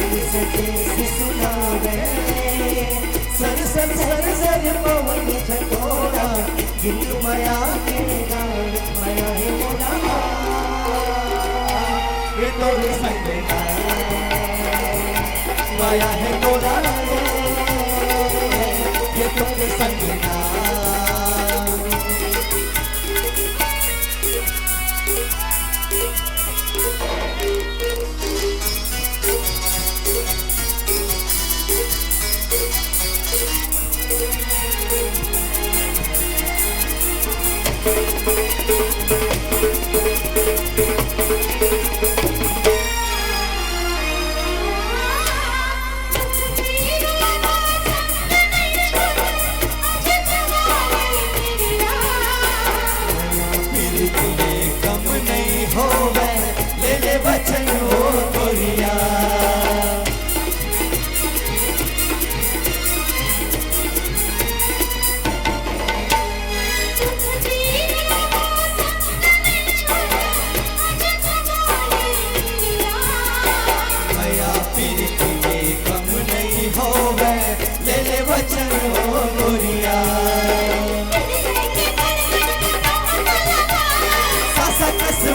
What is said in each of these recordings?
से सुनावे sir sir sir sir पवन झकोरा गीत माया के गान माया है मोला ये तो संग माया है मोला ये तो संग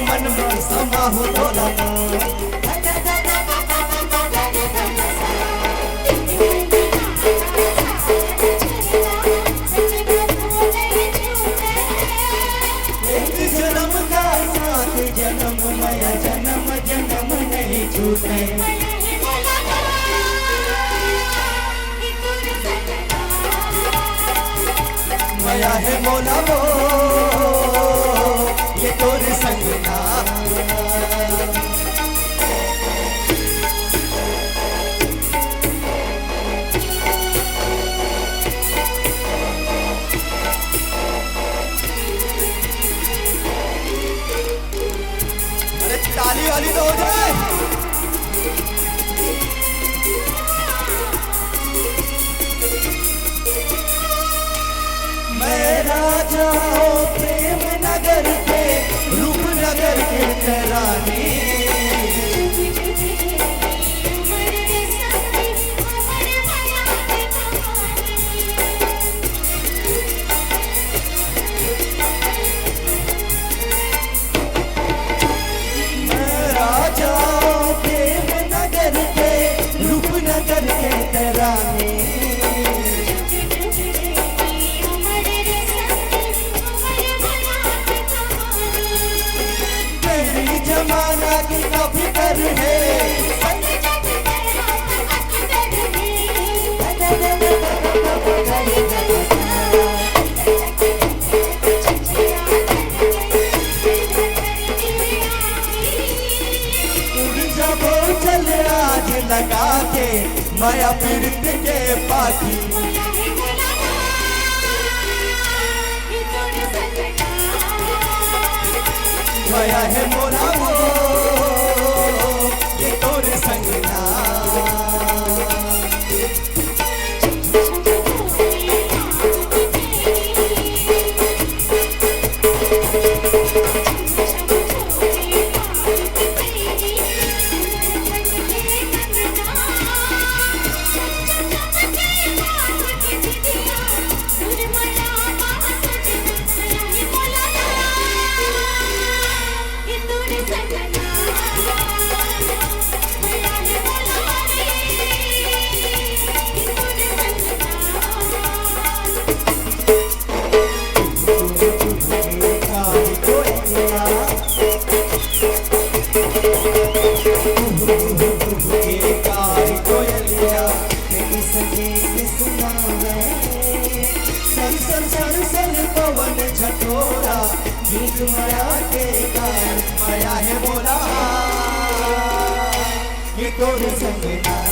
मन में समाहु डोला जन्म का साथ जन्म माया जन्म जन्म नहीं छूटे माया है मोला वो ये तोरे संग ना अरे ताली वाली तो हो जाए मैं राजा हूँ प्रेम नगर के रूपनगर के तराने मैं राजा प्रेम नगर के रूपनगर के तराने जमाना की काफी कर है जब चल आज लगा के माया पीड़ित के पाखी माया है मोरा वो ये तोरे संग ना पवन झकोरा गीत माया के गान माया है बोला ये तोरे संग ना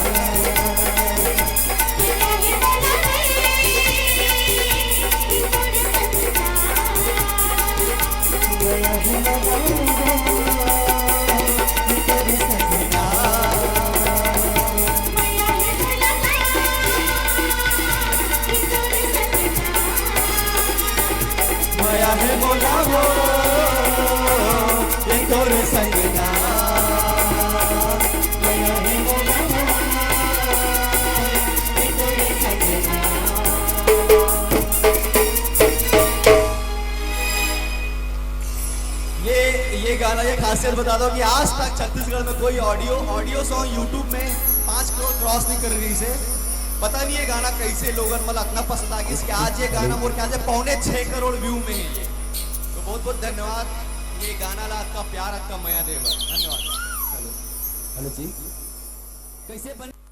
है बोला वो ये तोरे संग ना ये गाना, ये खासियत बता दो कि आज तक छत्तीसगढ़ में कोई ऑडियो सॉन्ग यूट्यूब में 5 करोड़ क्रॉस नहीं कर रही इसे। पता नहीं ये गाना कैसे लोगों मतलब इतना पसंद आ गया इसके, आज ये गाना मोर ख्याल से 6.25 करोड़ व्यू में है। तो बहुत बहुत धन्यवाद ये गाना ला, आपका प्यार, आपका माया देवर, धन्यवाद। हेलो जी, कैसे बने